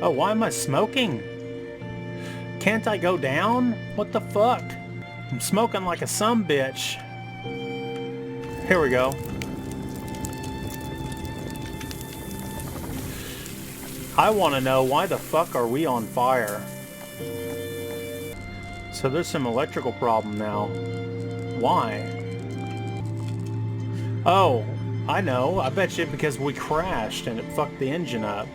Oh, why am I smoking? Can't I go down? What the fuck? I'm smoking like a sumbitch. Here we go. I want to know, why the fuck are we on fire? So there's some electrical problem now. Why? Oh, I know. I bet you because we crashed and it fucked the engine up.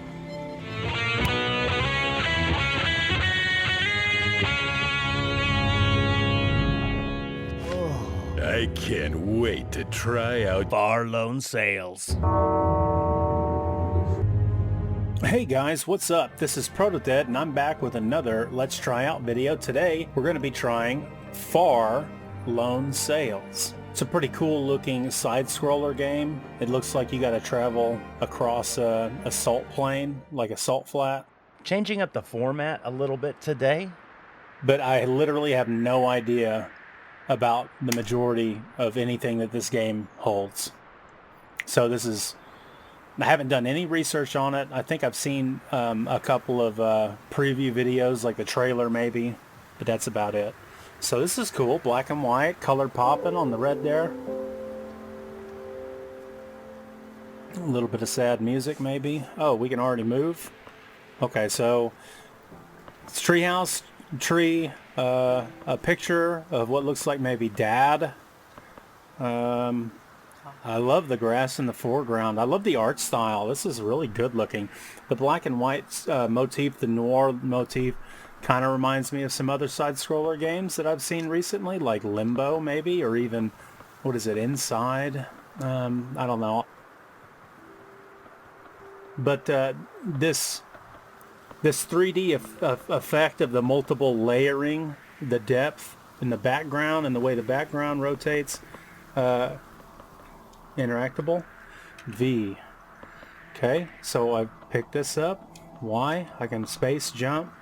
I can't wait to try out Bar loan sales. Hey guys, what's up? This is Protodead and I'm back with another Let's Try Out video. Today we're going to be trying Far Lone Sails. It's a pretty cool looking side-scroller game. It looks like you got to travel across a salt plain, like a salt flat. Changing up the format a little bit today. But I literally have no idea about the majority of anything that this game holds. So I haven't done any research on it. I think I've seen a couple of preview videos, like the trailer maybe, but that's about it. So this is cool, black and white, color popping on the red there. A little bit of sad music maybe. Oh, we can already move. Okay, so it's treehouse, tree, a picture of what looks like maybe Dad. I love the grass in the foreground. I love the art style. This is really good looking. The black and white motif, the noir motif, kind of reminds me of some other side-scroller games that I've seen recently, like Limbo maybe, or even, what is it, Inside? I don't know. But this 3D effect of the multiple layering, the depth in the background and the way the background rotates, interactable. V. Okay, so I picked this up. Y. I can space jump.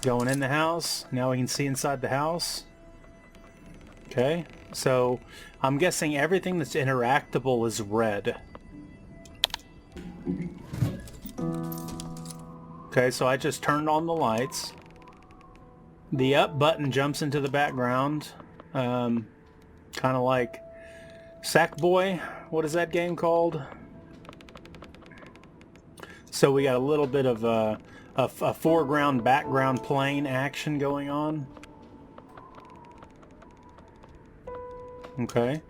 Going in the house. Now we can see inside the house. Okay, so I'm guessing everything that's interactable is red. Okay, so I just turned on the lights. The up button jumps into the background. Kind of like Sackboy. What is that game called? So we got a little bit of a foreground, background plane action going on. Okay.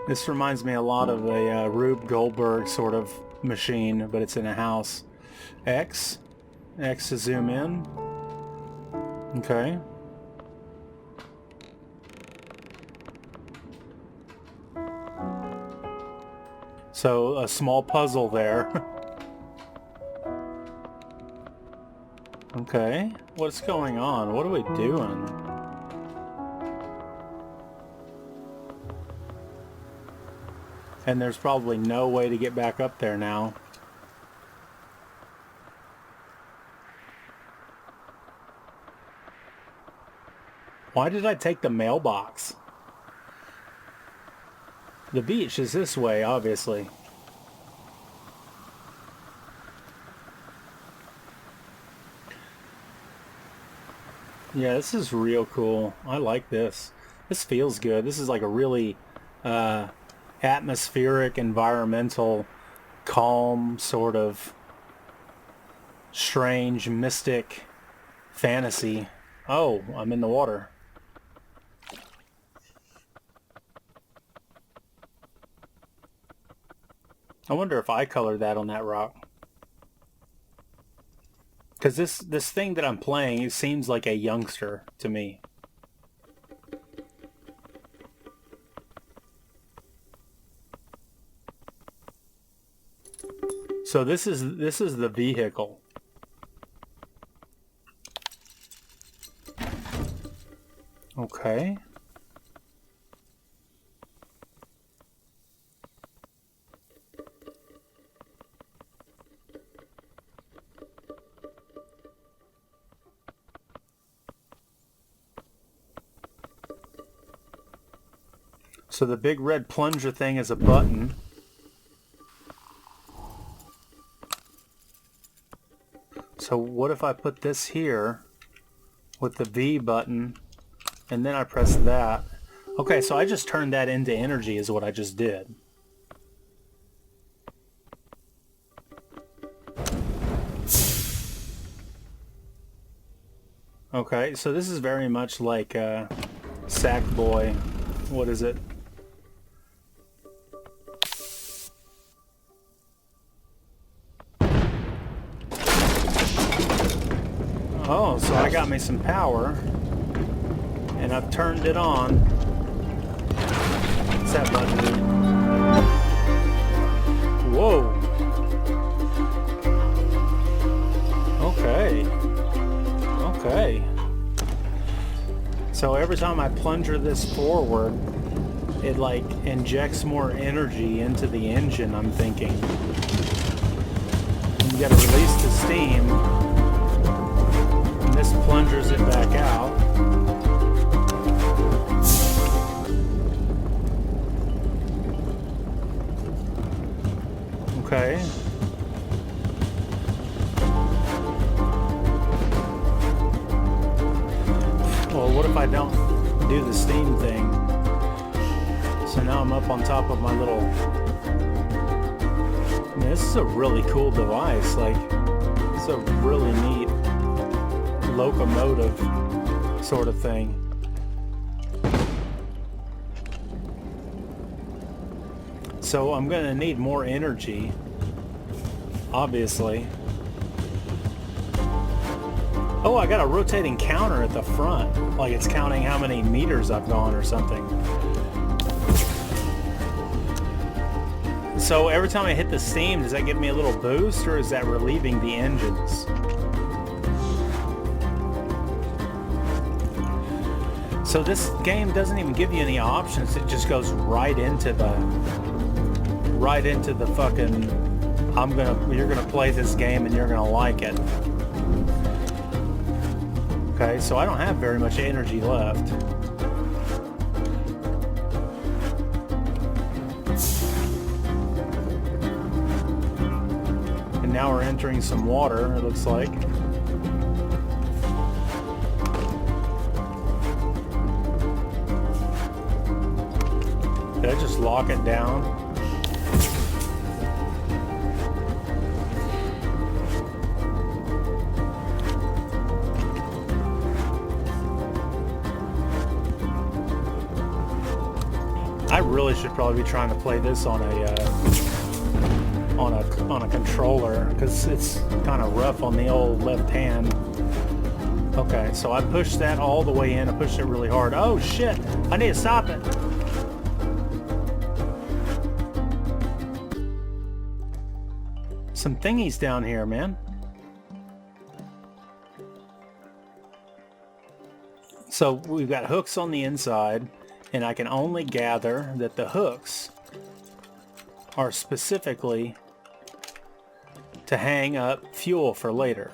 This reminds me a lot of a Rube Goldberg sort of machine, but it's in a house. X to zoom in. Okay. So a small puzzle there. Okay, what's going on? What are we doing? And there's probably no way to get back up there now. Why did I take the mailbox? The beach is this way, obviously. Yeah, this is real cool. I like this. This feels good. This is like a really atmospheric, environmental, calm, sort of strange, mystic fantasy. Oh, I'm in the water. I wonder if I colored that on that rock. Because this thing that I'm playing, it seems like a youngster to me. So this is the vehicle. Okay. So the big red plunger thing is a button. So what if I put this here with the V button and then I press that? Okay, so I just turned that into energy is what I just did. Okay, so this is very much like Sackboy. What is it? Oh, so I got me some power, and I've turned it on. What's that button do? Whoa! Okay. Okay. So every time I plunger this forward, it like injects more energy into the engine, I'm thinking. And you gotta release the steam. And this plungers it back out. Okay. Well, what if I don't do the steam thing? So now I'm up on top of my little... Man, this is a really cool device. Like, it's a really neat locomotive sort of thing. So I'm going to need more energy, obviously. Oh, I got a rotating counter at the front. Like it's counting how many meters I've gone or something. So every time I hit the steam, does that give me a little boost or is that relieving the engines? So this game doesn't even give you any options. It just goes right into the fucking you're gonna play this game and you're gonna like it. Okay, so I don't have very much energy left. And now we're entering some water, it looks like. Did I just lock it down? I really should probably be trying to play this on a controller because it's kind of rough on the old left hand. Okay, so I pushed that all the way in. I pushed it really hard. Oh shit! I need to stop it. Some thingies down here, man. So we've got hooks on the inside. And I can only gather that the hooks are specifically to hang up fuel for later.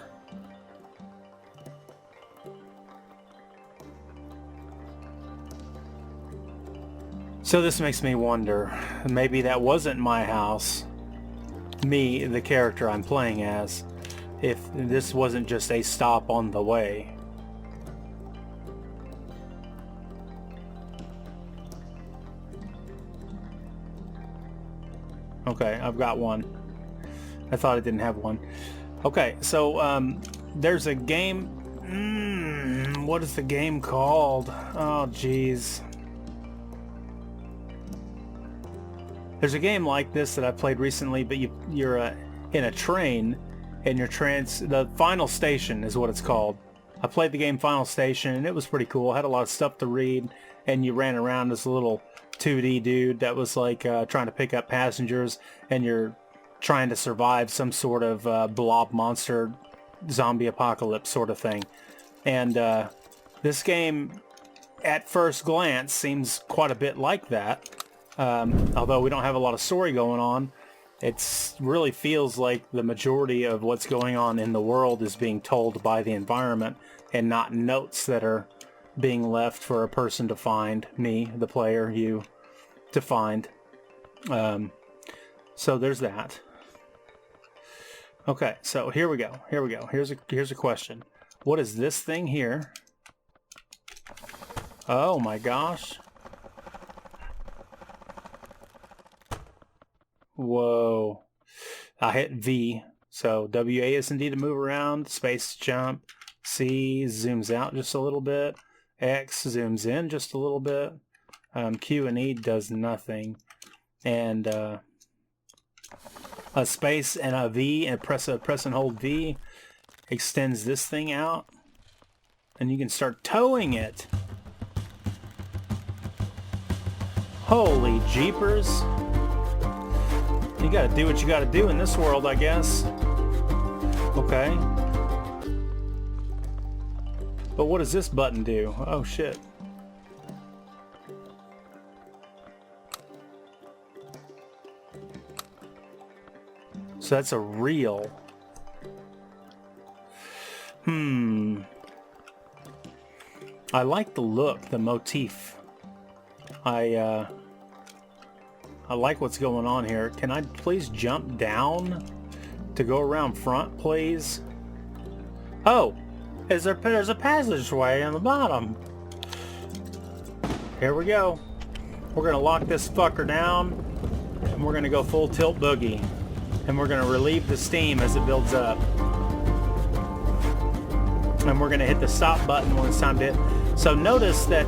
So this makes me wonder, maybe that wasn't my house, me, the character I'm playing as, if this wasn't just a stop on the way. Okay, I've got one. I thought I didn't have one. Okay, so there's a game. What is the game called? Oh, jeez. There's a game like this that I played recently, but you're in a train, and the Final Station is what it's called. I played the game Final Station, and it was pretty cool. It had a lot of stuff to read, and you ran around as a little 2D dude that was like trying to pick up passengers, and you're trying to survive some sort of blob monster zombie apocalypse sort of thing. And this game at first glance seems quite a bit like that, although we don't have a lot of story going on. It really feels like the majority of what's going on in the world is being told by the environment and not notes that are being left for a person to find, me, the player, you, to find. So there's that. Okay, so here we go. Here we go. Here's a question. What is this thing here? Oh my gosh. Whoa. I hit V. So WA is indeed to move around. Space jump. C zooms out just a little bit. X zooms in just a little bit. Q and E does nothing. And a space and a V and press and hold V extends this thing out. And you can start towing it. Holy jeepers. You gotta do what you gotta do in this world, I guess. Okay. But what does this button do? Oh shit. So that's a reel. I like the look, the motif. I like what's going on here. Can I please jump down to go around front, please? Oh, there's a passageway on the bottom. Here we go. We're gonna lock this fucker down, and we're gonna go full tilt boogie, and we're gonna relieve the steam as it builds up, and we're gonna hit the stop button when it's time to hit. So notice that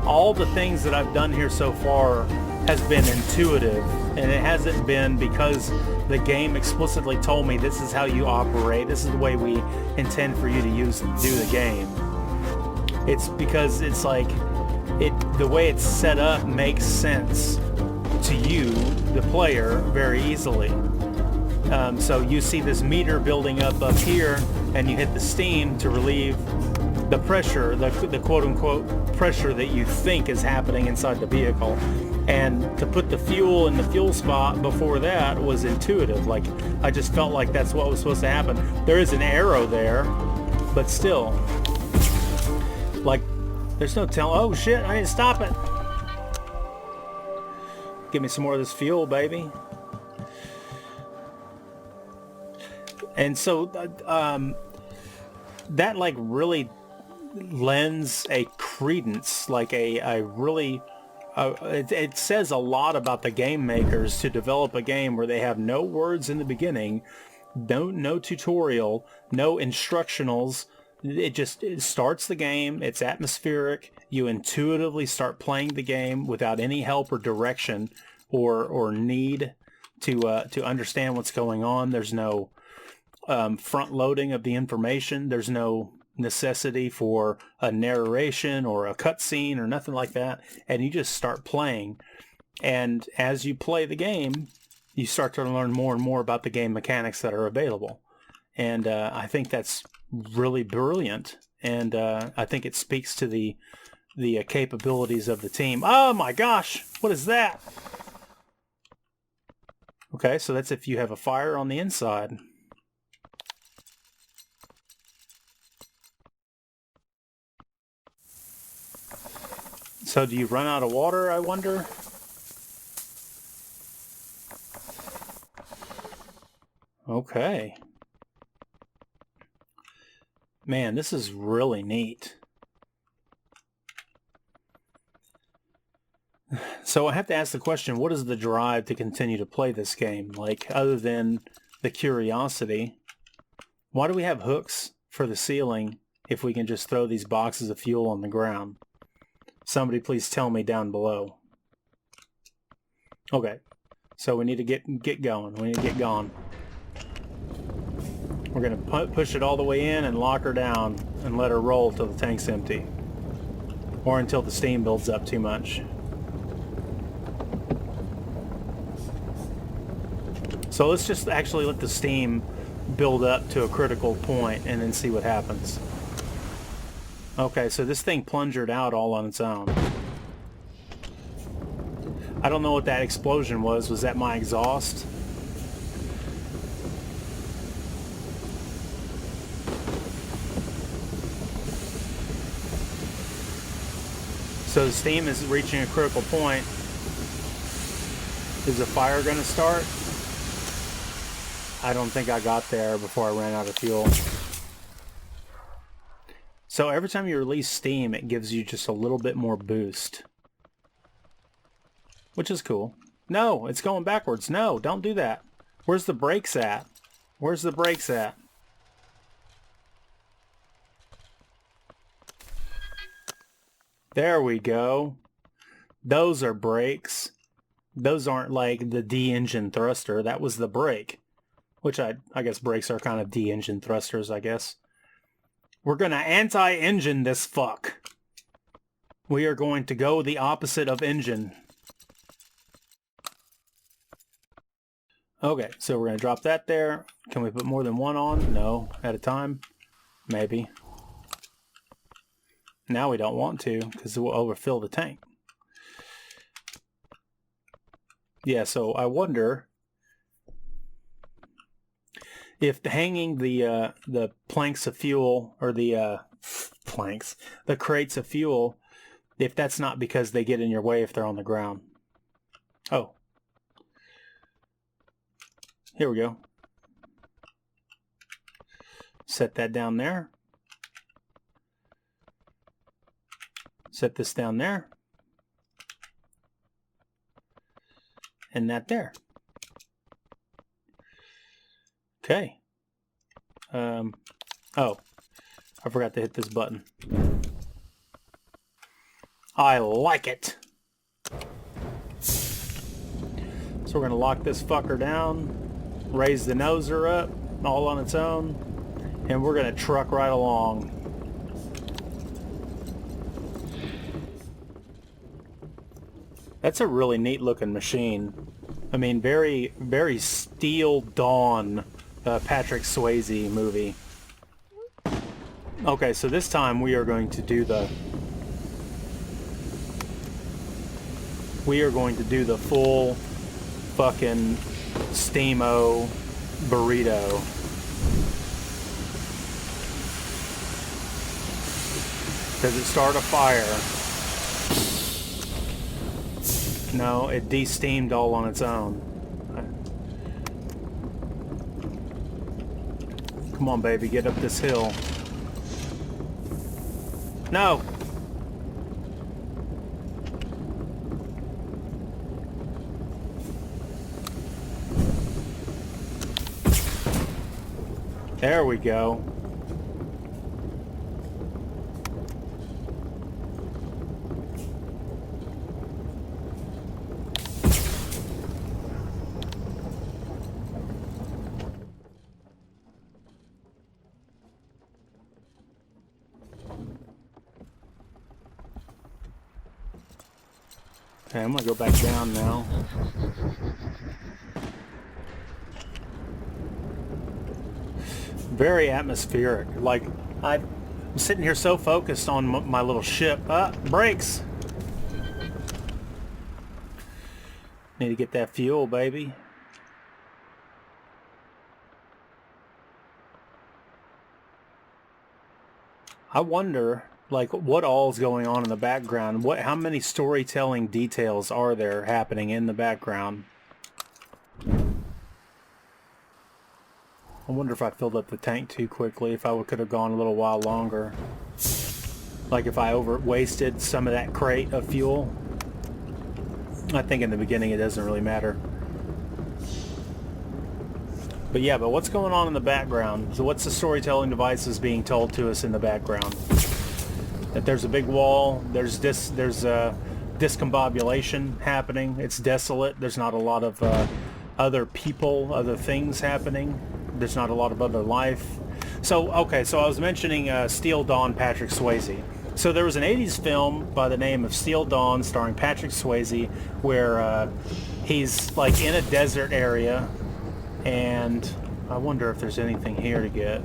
all the things that I've done here so far has been intuitive, and it hasn't been because the game explicitly told me this is how you operate, this is the way we intend for you to do the game. It's because it's like the way it's set up makes sense to you, the player, very easily. So you see this meter building up here, and you hit the steam to relieve the pressure, the quote-unquote pressure that you think is happening inside the vehicle. And to put the fuel in the fuel spot before that was intuitive. Like, I just felt like that's what was supposed to happen. There is an arrow there, but still, like, there's no telling. Oh shit, I need to stop it. Give me some more of this fuel, baby. And so that like really lends a credence, like a really it says a lot about the game makers to develop a game where they have no words in the beginning, no tutorial, no instructionals. It starts the game. It's atmospheric. You intuitively start playing the game without any help or direction or need to understand what's going on. There's no front loading of the information. There's no necessity for a narration or a cutscene or nothing like that. And you just start playing. And as you play the game, you start to learn more and more about the game mechanics that are available. And I think that's really brilliant. And I think it speaks to the capabilities of the team. Oh my gosh, what is that? Okay, so that's if you have a fire on the inside. So do you run out of water, I wonder? Okay. Man, this is really neat. So I have to ask the question, what is the drive to continue to play this game? Like, other than the curiosity, why do we have hooks for the ceiling if we can just throw these boxes of fuel on the ground? Somebody please tell me down below. Okay, so we need to get going. We need to get going. We're going to push it all the way in and lock her down and let her roll till the tank's empty. Or until the steam builds up too much. So let's just actually let the steam build up to a critical point and then see what happens. Okay, so this thing plungered out all on its own. I don't know what that explosion was. Was that my exhaust? So the steam is reaching a critical point. Is the fire going to start? I don't think I got there before I ran out of fuel. So every time you release steam, it gives you just a little bit more boost. Which is cool. No, it's going backwards. No, don't do that. Where's the brakes at? Where's the brakes at? There we go. Those are brakes. Those aren't like the D-engine thruster. That was the brake. Which I guess brakes are kind of D-engine thrusters, I guess. We're going to anti-engine this fuck. We are going to go the opposite of engine. Okay, so we're going to drop that there. Can we put more than one on? No, at a time. Maybe. Now we don't want to, because it will overfill the tank. Yeah, so I wonder if hanging the planks of fuel, or the crates of fuel, if that's not because they get in your way if they're on the ground. Oh. Here we go. Set that down there. Set this down there. And that there. Okay. Oh, I forgot to hit this button. I like it. So we're going to lock this fucker down. Raise the noser up, all on its own. And we're going to truck right along. That's a really neat looking machine. I mean, very, very Steel Dawn Patrick Swayze movie. Okay, so this time we are going to do the... We are going to do the full fucking Steamo burrito. Does it start a fire? No, it de-steamed all on its own. Come on, baby, get up this hill. No! There we go. Okay, I'm gonna go back down now. Very atmospheric. Like, I'm sitting here so focused on my little ship. Brakes! Need to get that fuel, baby. I wonder, like, what all's going on in the background? How many storytelling details are there happening in the background? I wonder if I filled up the tank too quickly, if I could have gone a little while longer. Like if I wasted some of that crate of fuel. I think in the beginning it doesn't really matter. But yeah, but what's going on in the background? So what's the storytelling devices being told to us in the background? That there's a big wall, there's discombobulation happening, it's desolate, there's not a lot of other people, other things happening. There's not a lot of other life. So, okay, so I was mentioning Steel Dawn Patrick Swayze. So there was an 80s film by the name of Steel Dawn starring Patrick Swayze where he's like in a desert area, and I wonder if there's anything here to get.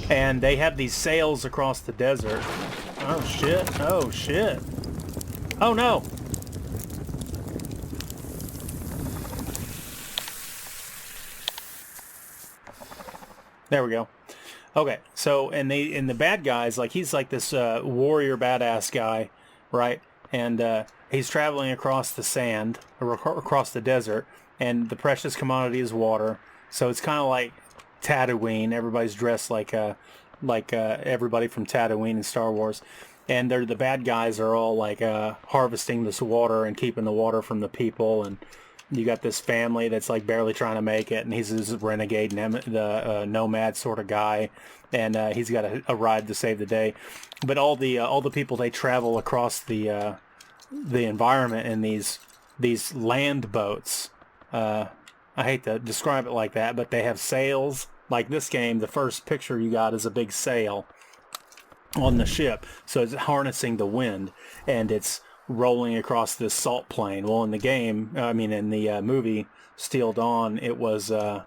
And they have these sails across the desert. Oh shit, oh shit. Oh no! There we go. Okay, so and the bad guys, like he's like this warrior badass guy, right? And he's traveling across the sand or across the desert, and the precious commodity is water. So it's kind of like Tatooine. Everybody's dressed like everybody from Tatooine in Star Wars. And they're the bad guys are all like harvesting this water and keeping the water from the people. And you got this family that's like barely trying to make it, and he's this renegade nomad sort of guy, and he's got a ride to save the day. But all the people, they travel across the environment in these land boats. I hate to describe it like that, but they have sails. Like this game, the first picture you got is a big sail on the ship, so it's harnessing the wind, and it's rolling across this salt plain. Well, in the game, in the movie Steel Dawn, it was the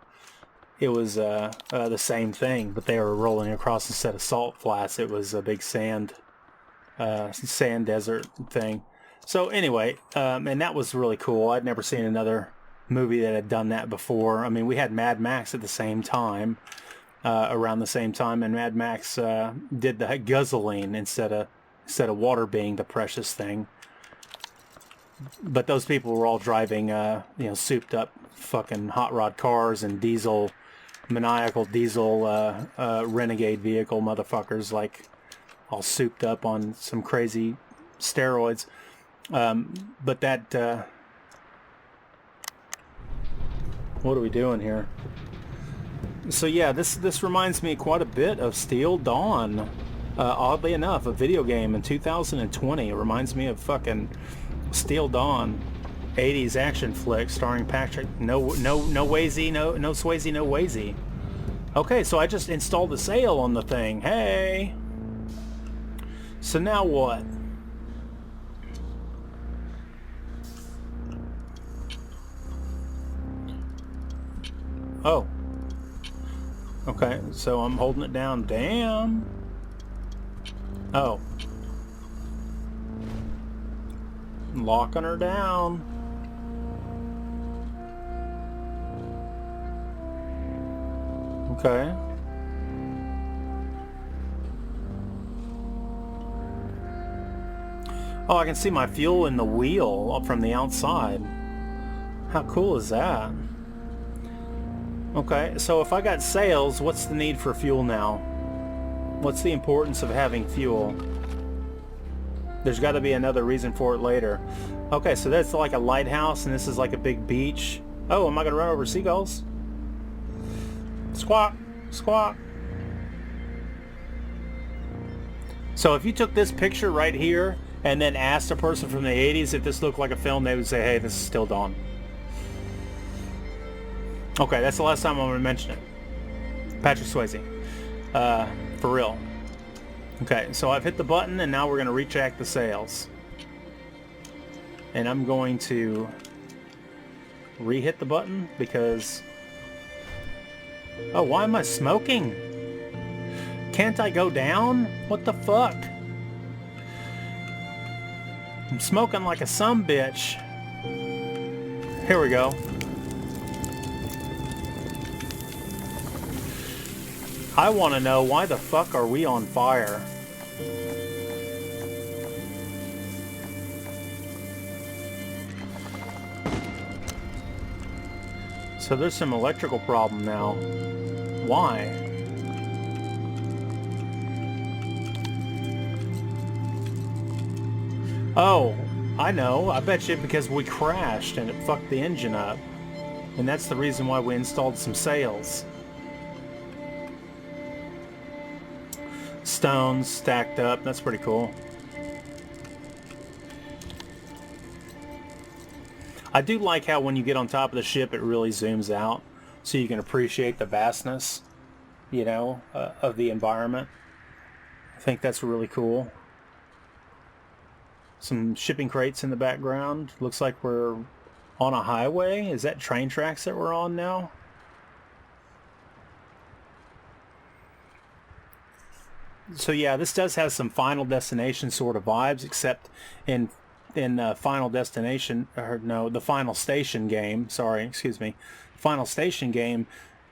same thing, but they were rolling across instead of salt flats. It was a big sand desert thing. So anyway, and that was really cool. I'd never seen another movie that had done that before. I mean, we had Mad Max at the same time. Around the same time, and Mad Max did the guzzling instead of water being the precious thing. But those people were all driving, souped up fucking hot rod cars and maniacal diesel renegade vehicle motherfuckers, like all souped up on some crazy steroids. But that, what are we doing here? So yeah, this reminds me quite a bit of Steel Dawn. Oddly enough, a video game in 2020. It reminds me of fucking Steel Dawn, 80s action flick starring Patrick. No Swayze, no Swayze. Okay, so I just installed the sail on the thing. Hey. So now what? Oh. Okay, so I'm holding it down. Damn. Oh. Locking her down. Okay. Oh, I can see my fuel in the wheel from the outside. How cool is that? Okay, so if I got sails, what's the need for fuel now? What's the importance of having fuel? There's got to be another reason for it later. Okay, so that's like a lighthouse, and this is like a big beach. Oh, am I going to run over seagulls? Squawk, squawk. So if you took this picture right here and then asked a person from the 80s if this looked like a film, they would say, hey, this is Still Dawn. Okay, that's the last time I'm going to mention it. Patrick Swayze. For real. Okay, so I've hit the button, and now we're going to recheck the sails. And I'm going to re-hit the button because... Oh, why am I smoking? Can't I go down? What the fuck? I'm smoking like a sumbitch. Here we go. I want to know, why the fuck are we on fire? So there's some electrical problem now. Why? Oh, I know. I bet you because we crashed and it fucked the engine up. And that's the reason why we installed some sails. Stones stacked up. That's pretty cool. I do like how when you get on top of the ship it really zooms out so you can appreciate the vastness, you know, of the environment. I think that's really cool. Some shipping crates in the background. Looks like we're on a highway. Is that train tracks that we're on now? So yeah, this does have some Final Destination sort of vibes, except in Final Destination, or no, the Final Station game. Sorry, excuse me. Final Station game,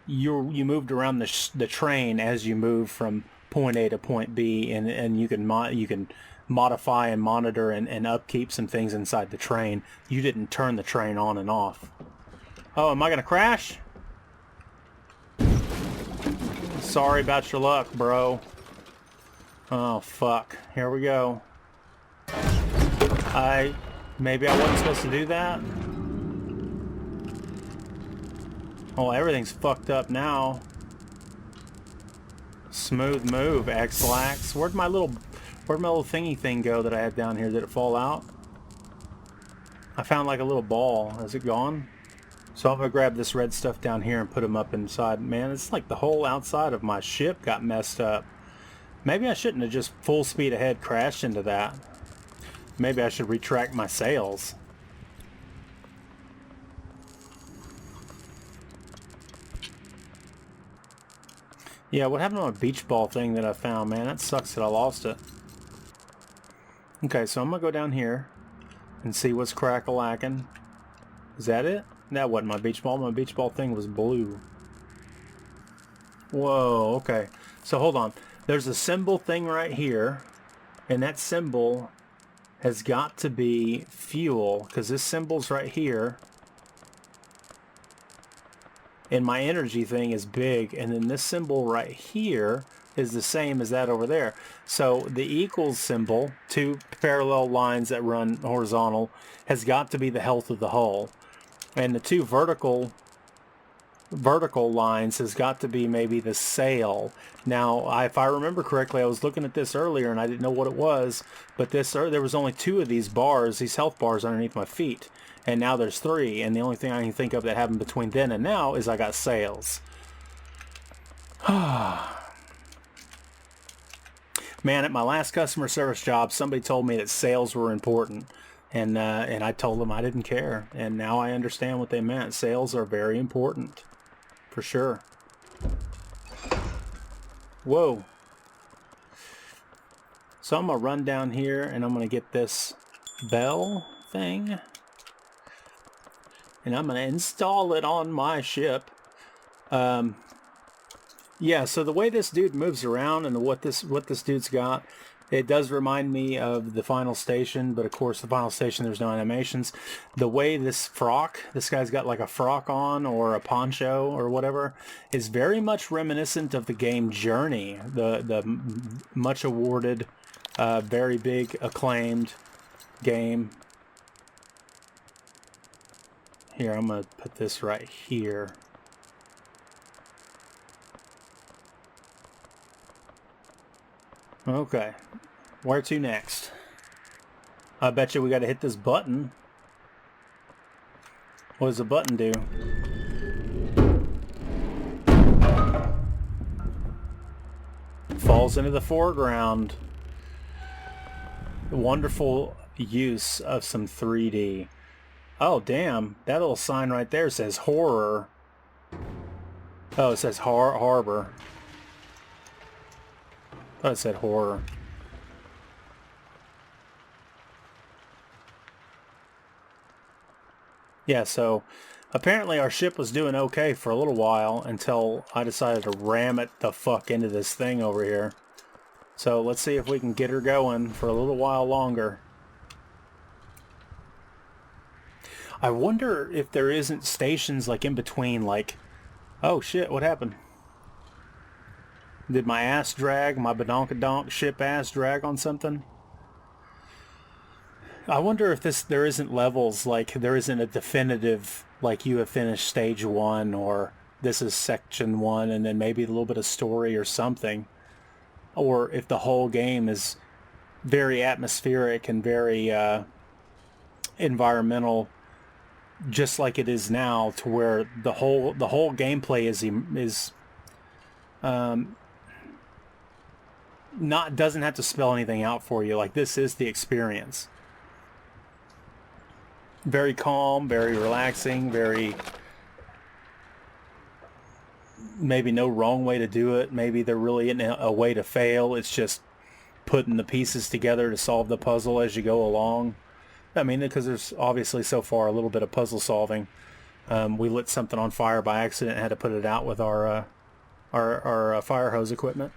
you moved around the train as you move from point A to point B, and you can modify and monitor and upkeep some things inside the train. You didn't turn the train on and off. Oh, am I gonna crash? sorry about your luck, bro. Oh, fuck. Here we go. Maybe I wasn't supposed to do that? Oh, everything's fucked up now. Smooth move, X-Lax. Where'd my little thingy thing go that I had down here? Did it fall out? I found like a little ball. Is it gone? So I'm gonna grab this red stuff down here and put them up inside. Man, it's like the whole outside of my ship got messed up. Maybe I shouldn't have just full speed ahead crashed into that. Maybe I should retract my sails. Yeah, what happened to my beach ball thing that I found, man? That sucks that I lost it. Okay, so I'm gonna go down here and see what's crack-a-lacking. Is that it? That wasn't my beach ball. My beach ball thing was blue. Whoa, okay. So hold on. There's a symbol thing right here, and that symbol has got to be fuel, because this symbol's right here. And my energy thing is big, and then this symbol right here is the same as that over there. So the equals symbol, two parallel lines that run horizontal, has got to be the health of the hull. And the two vertical lines has got to be maybe the sail. Now, if I remember correctly, I was looking at this earlier and I didn't know what it was, but there was only two of these bars, these health bars underneath my feet. And now there's three, and the only thing I can think of that happened between then and now is I got sails. Man, at my last customer service job, somebody told me that sails were important, and I told them I didn't care, and now I understand what they meant. Sails are very important, for sure. Whoa. So I'm going to run down here, and I'm going to get this bell thing. And I'm going to install it on my ship. Yeah, so the way this dude moves around and what this dude's got, it does remind me of the Final Station, but of course the Final Station there's no animations. The way this guy's got like a frock on or a poncho or whatever, is very much reminiscent of the game Journey, the much awarded, very big acclaimed game. Here, I'm going to put this right here. Okay. Where to next? I bet you we got to hit this button. What does the button do? Falls into the foreground. Wonderful use of some 3D. Oh, damn. That little sign right there says horror. Oh, it says harbor. I thought it said horror. Yeah, so apparently our ship was doing okay for a little while until I decided to ram it the fuck into this thing over here. So let's see if we can get her going for a little while longer. I wonder if there isn't stations like in between, like, oh shit, what happened? Did my ass drag, my badonkadonk ship ass drag on something? I wonder if there isn't levels, like there isn't a definitive, like you have finished stage 1 or this is section 1 and then maybe a little bit of story or something. Or if the whole game is very atmospheric and very environmental, just like it is now, to where the whole gameplay is doesn't have to spell anything out for you. Like, this is the experience. Very calm, very relaxing, very, maybe no wrong way to do it. Maybe there really isn't a way to fail. It's just putting the pieces together to solve the puzzle as you go along. I mean, because there's obviously so far a little bit of puzzle solving. We lit something on fire by accident and had to put it out with our fire hose equipment.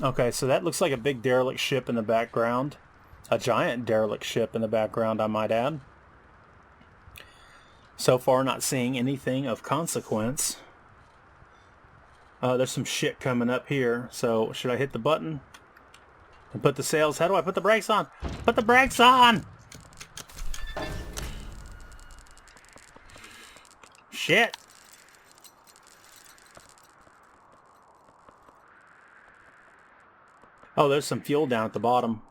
Okay, so that looks like a big derelict ship in the background. A giant derelict ship in the background, I might add. So far, not seeing anything of consequence. There's some shit coming up here. So should I hit the button and put the sails? How do I put the brakes on? Put the brakes on! Shit! Oh, there's some fuel down at the bottom.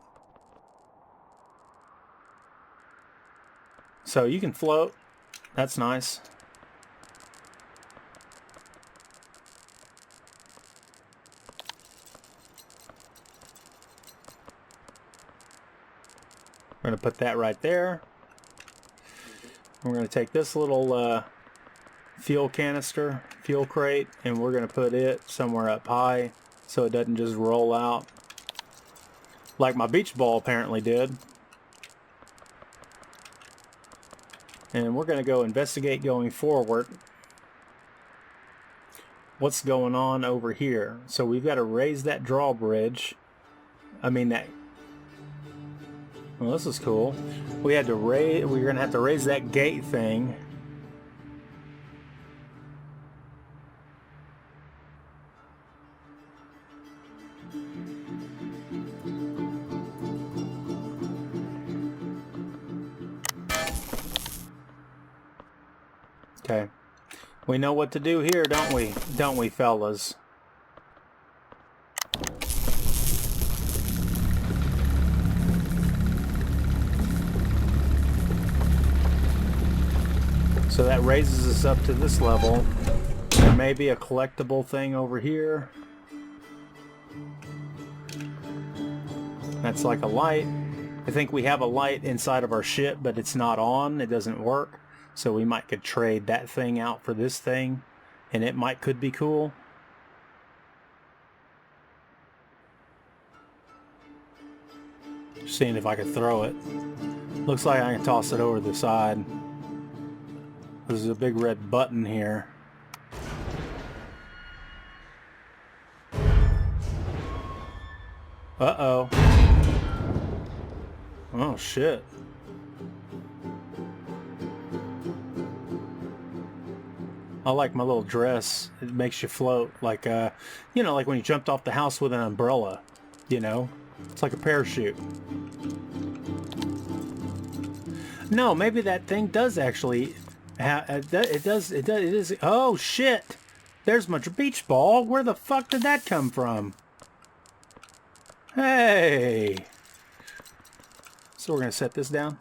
So you can float. That's nice. We're going to put that right there. We're going to take this little fuel canister, fuel crate, and we're going to put it somewhere up high so it doesn't just roll out like my beach ball apparently did. And we're going to go investigate going forward what's going on over here. So we've got to raise that drawbridge. Well, this is cool. We're going to have to raise that gate thing. Okay. We know what to do here, don't we? Don't we, fellas? So that raises us up to this level. There may be a collectible thing over here. That's like a light. I think we have a light inside of our ship, but it's not on. It doesn't work. So we could trade that thing out for this thing, and it could be cool. Just seeing if I could throw it. Looks like I can toss it over the side. There's a big red button here. Uh-oh. Oh, shit. I like my little dress. It makes you float like, you know, like when you jumped off the house with an umbrella, you know? It's like a parachute. No, maybe that thing does actually... It is... Oh, shit! There's my beach ball. Where the fuck did that come from? Hey! So we're going to set this down.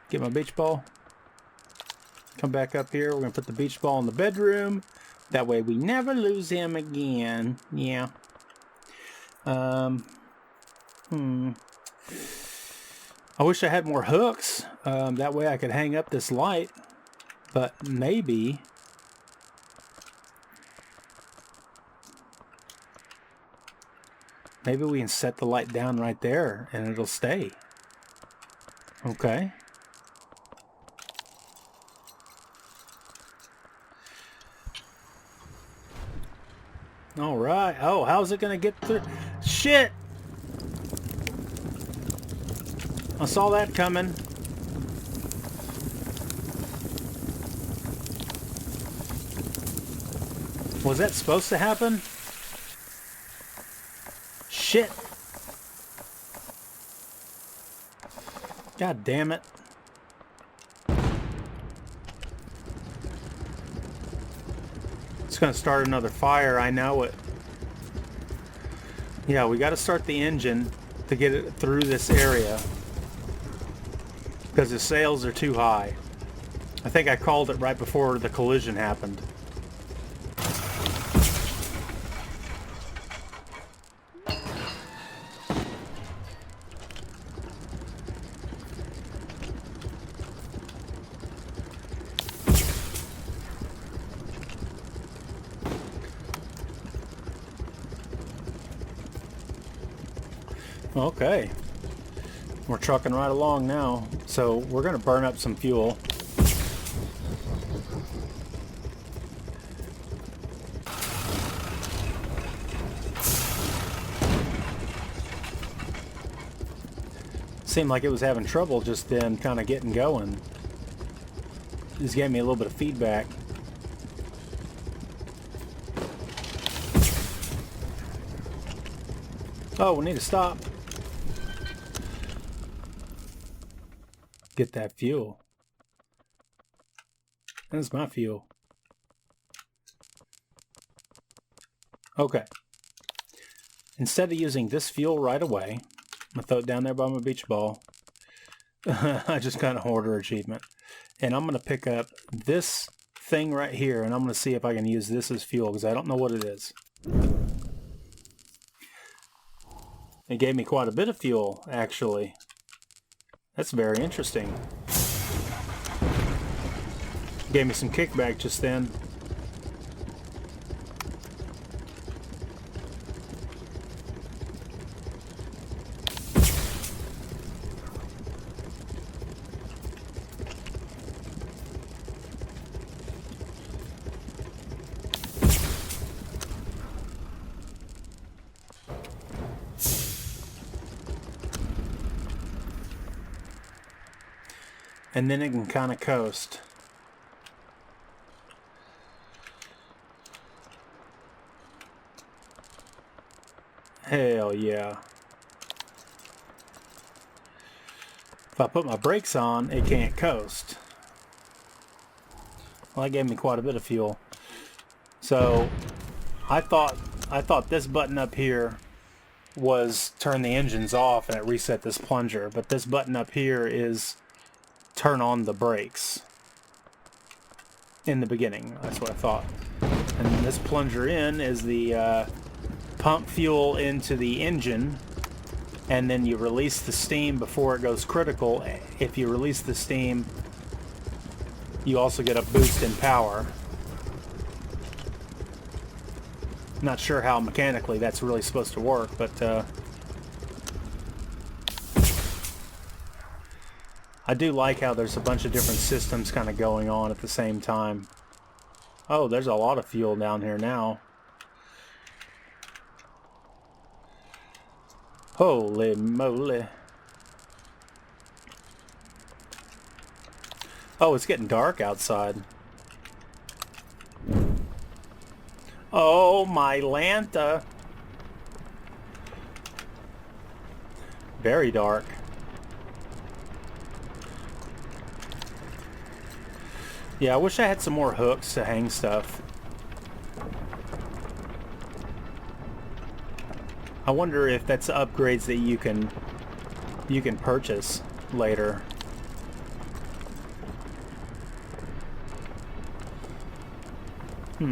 Get my beach ball. Come back up here. We're going to put the beach ball in the bedroom. That way we never lose him again. Yeah. I wish I had more hooks. That way I could hang up this light. But maybe... Maybe we can set the light down right there and it'll stay. Okay. All right. Oh, how's it going to get through? Shit! I saw that coming. Was that supposed to happen? Shit! God damn it. It's gonna start another fire, I know it. Yeah, we gotta start the engine to get it through this area. Because the sails are too high. I think I called it right before the collision happened. Okay, we're trucking right along now, so we're going to burn up some fuel. Seemed like it was having trouble just then kind of getting going. Just gave me a little bit of feedback. Oh, we need to stop. Get that fuel. That's my fuel. Okay. Instead of using this fuel right away, I'm going to throw it down there by my beach ball. I just got a hoarder achievement. And I'm going to pick up this thing right here, and I'm going to see if I can use this as fuel, because I don't know what it is. It gave me quite a bit of fuel, actually. That's very interesting. Gave me some kickback just then. And then it can kind of coast. Hell yeah. If I put my brakes on, it can't coast. Well, that gave me quite a bit of fuel. So I thought this button up here was turn the engines off and it reset this plunger, but this button up here is turn on the brakes in the beginning. That's what I thought. And this plunger in is the pump fuel into the engine, and then you release the steam before it goes critical. If you release the steam, you also get a boost in power. Not sure how mechanically that's really supposed to work, but I do like how there's a bunch of different systems kind of going on at the same time. Oh, there's a lot of fuel down here now. Holy moly. Oh, it's getting dark outside. Oh, my Lanta. Very dark. Yeah, I wish I had some more hooks to hang stuff. I wonder if that's upgrades that you can purchase later. So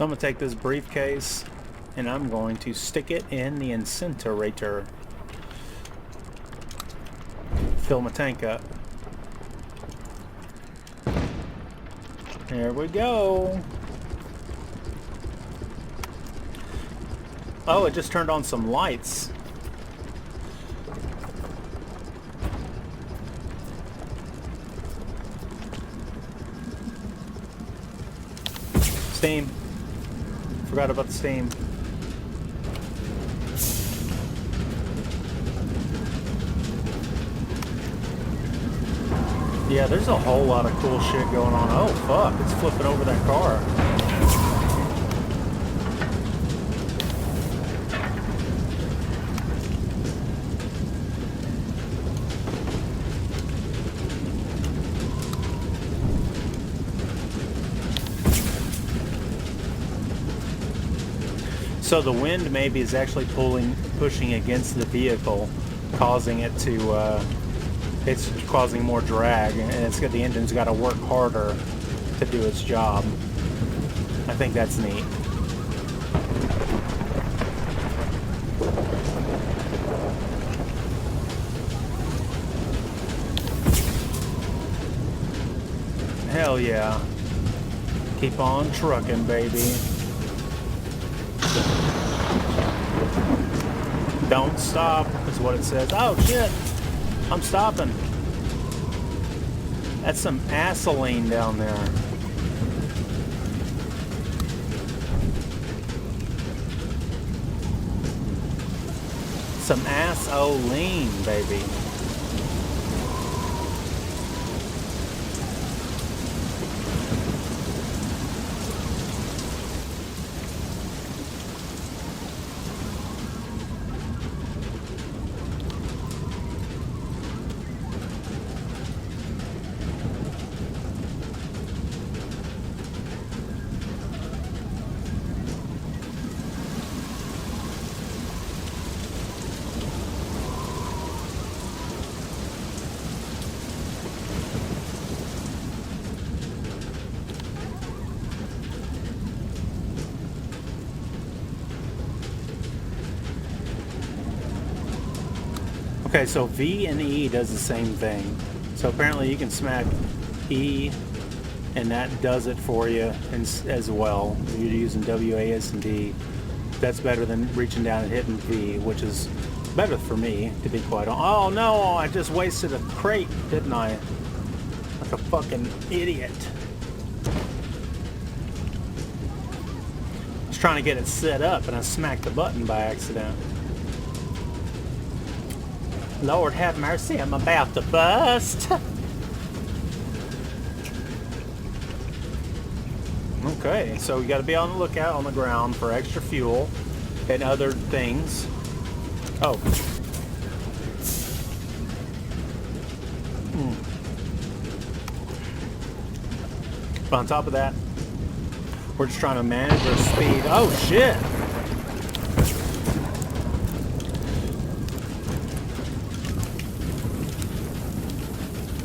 I'm going to take this briefcase and I'm going to stick it in the incinerator. Fill my tank up. There we go. Oh, it just turned on some lights. Steam. Forgot about the steam. Yeah, there's a whole lot of cool shit going on. Oh, fuck. It's flipping over that car. So the wind maybe is actually pushing against the vehicle, causing it to, it's causing more drag, and the engine's got to work harder to do its job. I think that's neat. Hell yeah. Keep on trucking, baby. Don't stop, is what it says. Oh shit! I'm stopping. That's some gasoline down there. Some gasoline, baby. Okay, so V and E does the same thing. So apparently you can smack E and that does it for you as well. You're using W, A, S, and D. That's better than reaching down and hitting V, which is better for me, to be quite honest. Oh no, I just wasted a crate, didn't I? Like a fucking idiot. I was trying to get it set up and I smacked the button by accident. Lord have mercy, I'm about to bust. Okay, so you got to be on the lookout on the ground for extra fuel and other things. Oh. But on top of that, we're just trying to manage our speed. Oh, shit!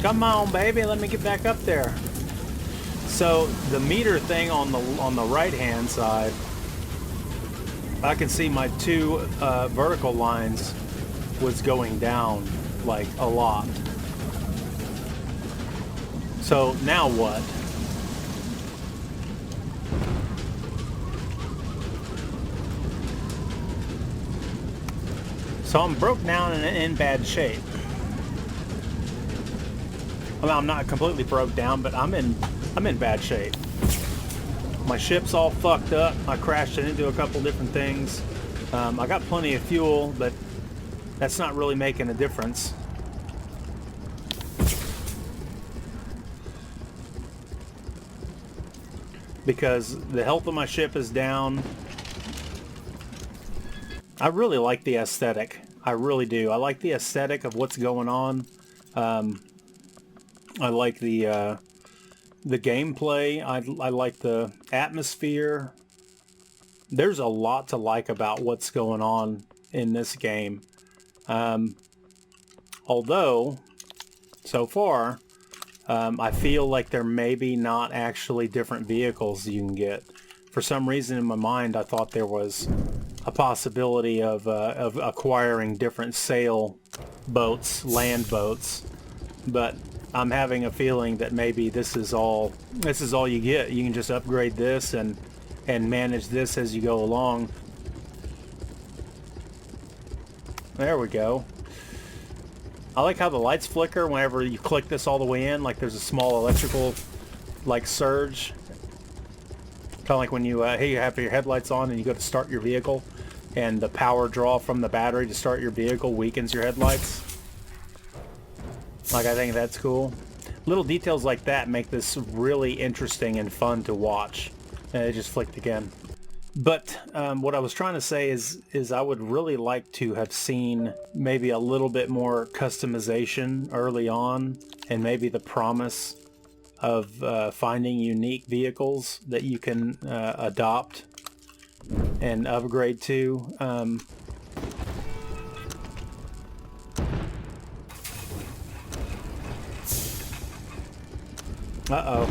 Come on, baby, let me get back up there. So the meter thing on the right-hand side, I can see my two vertical lines was going down like a lot. So now what? So I'm broke down and in bad shape. I mean, I'm not completely broke down, but I'm in bad shape. My ship's all fucked up. I crashed it into a couple different things. I got plenty of fuel, but that's not really making a difference. Because the health of my ship is down. I really like the aesthetic. I really do. I like the aesthetic of what's going on. I like the gameplay. I like the atmosphere. There's a lot to like about what's going on in this game. Although, so far, I feel like there may be not actually different vehicles you can get. For some reason in my mind, I thought there was a possibility of acquiring different sail boats, land boats, but I'm having a feeling that maybe this is all you get. You can just upgrade this and manage this as you go along. There we go. I like how the lights flicker whenever you click this all the way in, like there's a small electrical like surge. Kind of like when you you have your headlights on and you go to start your vehicle and the power draw from the battery to start your vehicle weakens your headlights. Like, I think that's cool. Little details like that make this really interesting and fun to watch. And it just flicked again. But what I was trying to say is I would really like to have seen maybe a little bit more customization early on, and maybe the promise of finding unique vehicles that you can adopt and upgrade to. Uh-oh.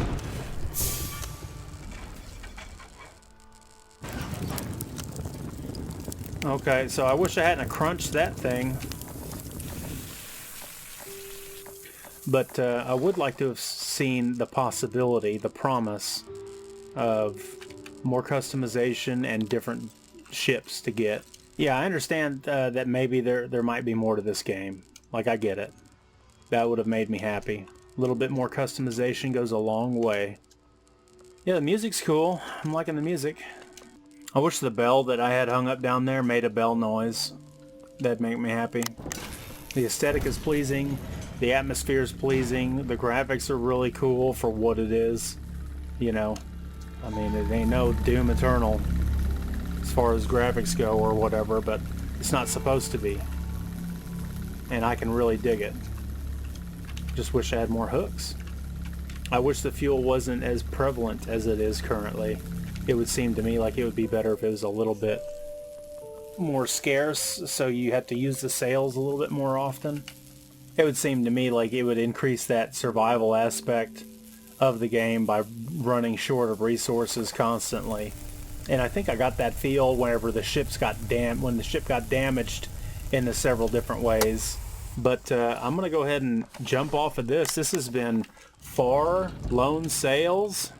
Okay, so I wish I hadn't crunched that thing. But I would like to have seen the possibility, the promise of more customization and different ships to get. Yeah, I understand that maybe there might be more to this game. Like, I get it. That would have made me happy. A little bit more customization goes a long way. Yeah, the music's cool. I'm liking the music. I wish the bell that I had hung up down there made a bell noise. That'd make me happy. The aesthetic is pleasing. The atmosphere is pleasing. The graphics are really cool for what it is. You know, I mean, it ain't no Doom Eternal as far as graphics go or whatever, but it's not supposed to be. And I can really dig it. Just wish I had more hooks. I wish the fuel wasn't as prevalent as it is currently. It would seem to me like it would be better if it was a little bit more scarce, so you have to use the sails a little bit more often. It would seem to me like it would increase that survival aspect of the game by running short of resources constantly. And I think I got that feel whenever the ships got when the ship got damaged in the several different ways. But I'm going to go ahead and jump off of this. This has been Far Lone Sails.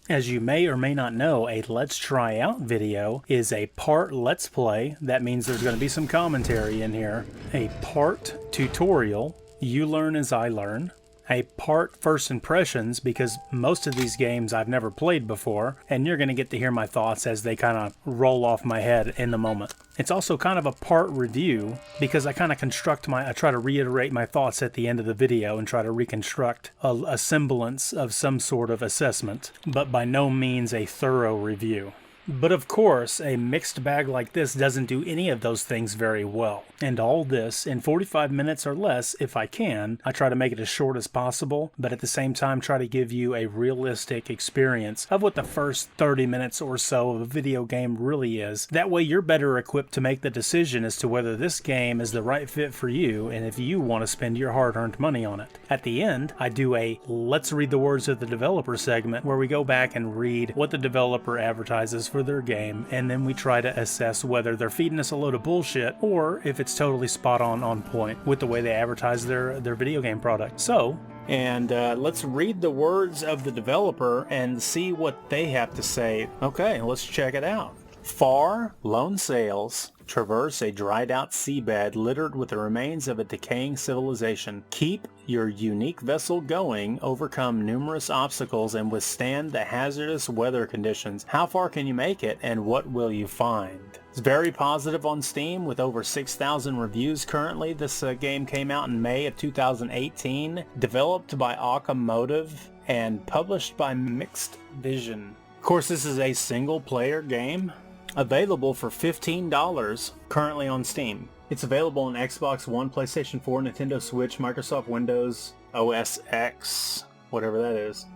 As you may or may not know, a Let's Try Out video is a part Let's Play. That means there's going to be some commentary in here. A part tutorial, you learn as I learn. A part first impressions, because most of these games I've never played before, and you're going to get to hear my thoughts as they kind of roll off my head in the moment. It's also kind of a part review, because I kind of I try to reiterate my thoughts at the end of the video and try to reconstruct a semblance of some sort of assessment, but by no means a thorough review. But of course, a mixed bag like this doesn't do any of those things very well. And all this in 45 minutes or less, if I can. I try to make it as short as possible, but at the same time try to give you a realistic experience of what the first 30 minutes or so of a video game really is. That way you're better equipped to make the decision as to whether this game is the right fit for you and if you want to spend your hard-earned money on it. At the end, I do a Let's Read the Words of the Developer segment where we go back and read what the developer advertises for their game, and then we try to assess whether they're feeding us a load of bullshit or if it's totally spot on point with the way they advertise their video game product. So, let's read the words of the developer and see what they have to say. Okay, let's check it out. Far Lone Sails traverse a dried out seabed littered with the remains of a decaying civilization. Keep your unique vessel going, overcome numerous obstacles, and withstand the hazardous weather conditions. How far can you make it, and what will you find? It's very positive on Steam with over 6,000 reviews currently. This game came out in May of 2018, developed by Automotive and published by Mixed Vision. Of course, this is a single player game. Available for $15 currently on Steam. It's available on Xbox One, PlayStation 4, Nintendo Switch, Microsoft Windows, OS X, whatever that is.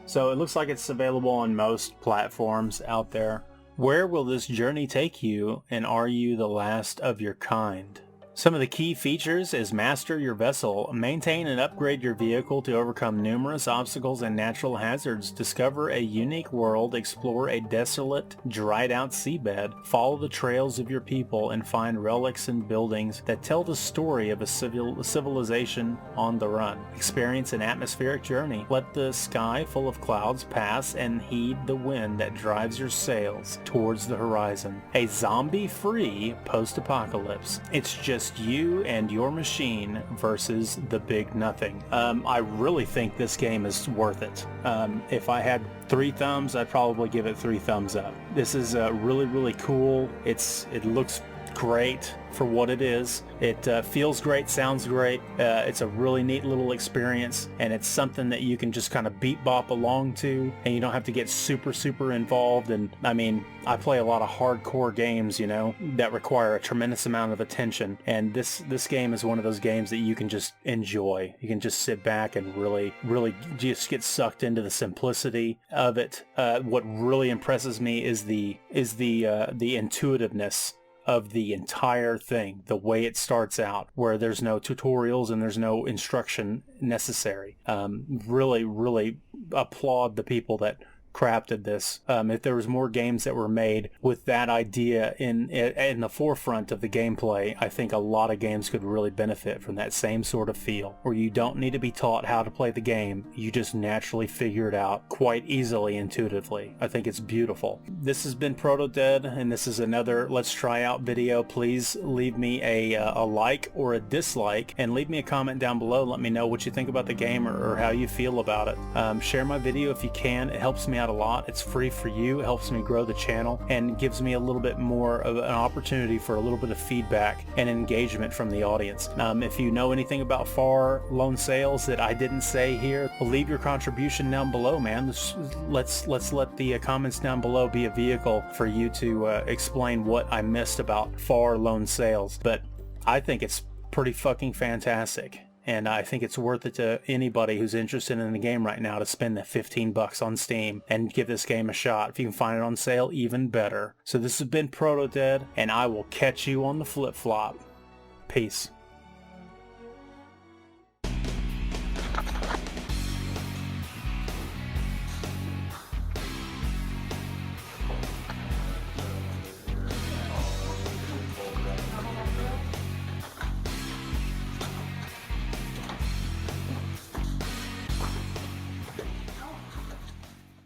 So it looks like it's available on most platforms out there. Where will this journey take you, and are you the last of your kind? Some of the key features is master your vessel, maintain and upgrade your vehicle to overcome numerous obstacles and natural hazards, discover a unique world, explore a desolate, dried out seabed, follow the trails of your people, and find relics and buildings that tell the story of a civilization on the run. Experience an atmospheric journey. Let the sky full of clouds pass and heed the wind that drives your sails towards the horizon. A zombie-free post-apocalypse. It's just you and your machine versus the big nothing. I really think this game is worth it. If I had 3 thumbs, I'd probably give it 3 thumbs up. This is really, really cool. It looks great for what it is. It feels great, sounds great. It's a really neat little experience, and it's something that you can just kind of beat bop along to, and you don't have to get super involved. And I mean, I play a lot of hardcore games, you know, that require a tremendous amount of attention, and this game is one of those games that you can just enjoy. You can just sit back and really just get sucked into the simplicity of it. What really impresses me is the intuitiveness of the entire thing, the way it starts out, where there's no tutorials and there's no instruction necessary. Really applaud the people that crafted this. If there was more games that were made with that idea in the forefront of the gameplay, I think a lot of games could really benefit from that same sort of feel, where you don't need to be taught how to play the game, you just naturally figure it out quite easily, intuitively. I think it's beautiful. This has been Protodead, and this is another Let's Try Out video. Please leave me a like or a dislike, and leave me a comment down below. Let me know what you think about the game or how you feel about it. Share my video if you can. It helps me out a lot. It's free for you. It helps me grow the channel and gives me a little bit more of an opportunity for a little bit of feedback and engagement from the audience. If you know anything about Far Lone Sails that I didn't say here, leave your contribution down below, man. Let's let the comments down below be a vehicle for you to explain what I missed about Far Lone Sails. But I think it's pretty fucking fantastic. And I think it's worth it to anybody who's interested in the game right now to spend the $15 on Steam and give this game a shot. If you can find it on sale, even better. So this has been Protodead, and I will catch you on the flip-flop. Peace.